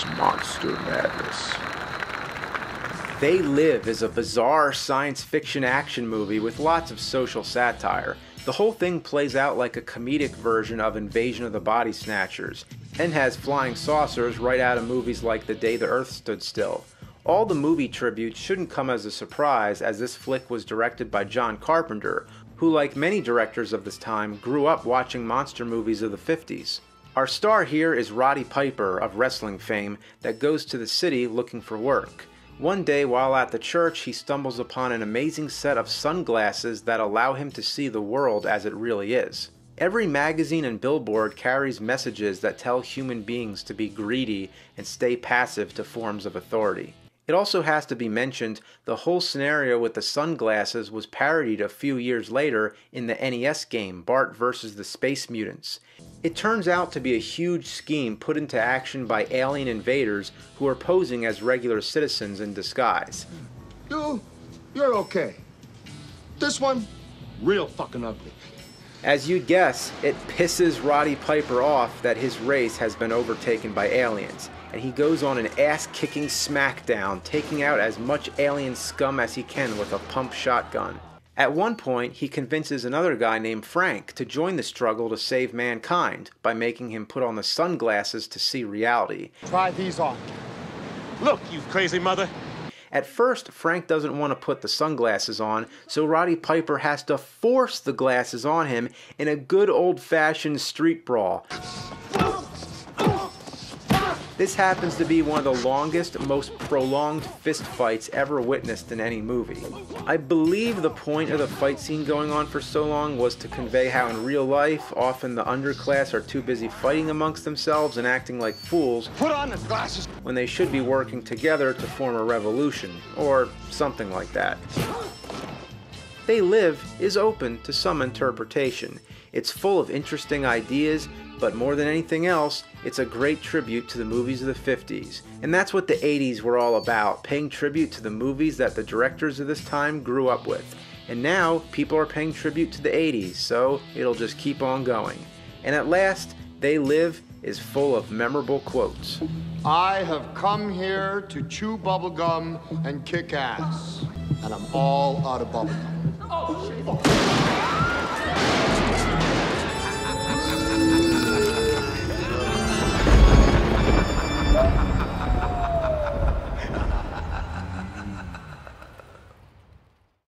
this monster madness. They Live is a bizarre science fiction action movie with lots of social satire. The whole thing plays out like a comedic version of Invasion of the Body Snatchers, and has flying saucers right out of movies like The Day the Earth Stood Still. All the movie tributes shouldn't come as a surprise, as this flick was directed by John Carpenter, who, like many directors of this time, grew up watching monster movies of the 50s. Our star here is Roddy Piper of wrestling fame that goes to the city looking for work. One day while at the church, he stumbles upon an amazing set of sunglasses that allow him to see the world as it really is. Every magazine and billboard carries messages that tell human beings to be greedy and stay passive to forms of authority. It also has to be mentioned, the whole scenario with the sunglasses was parodied a few years later in the NES game Bart vs. the Space Mutants. It turns out to be a huge scheme put into action by alien invaders who are posing as regular citizens in disguise. You're okay. This one, real fucking ugly. As you'd guess, it pisses Roddy Piper off that his race has been overtaken by aliens, and he goes on an ass-kicking smackdown, taking out as much alien scum as he can with a pump shotgun. At one point, he convinces another guy named Frank to join the struggle to save mankind by making him put on the sunglasses to see reality. Try these on. Look, you crazy mother. At first, Frank doesn't want to put the sunglasses on, so Roddy Piper has to force the glasses on him in a good old-fashioned street brawl. This happens to be one of the longest, most prolonged fist fights ever witnessed in any movie. I believe the point of the fight scene going on for so long was to convey how in real life, often the underclass are too busy fighting amongst themselves and acting like fools. Put on the glasses. When they should be working together to form a revolution, or something like that. They Live is open to some interpretation. It's full of interesting ideas, but more than anything else, it's a great tribute to the movies of the 50s. And that's what the 80s were all about, paying tribute to the movies that the directors of this time grew up with. And now, people are paying tribute to the 80s, so it'll just keep on going. And at last, They Live is full of memorable quotes. I have come here to chew bubblegum and kick ass. And I'm all out of bubblegum. Oh, shit.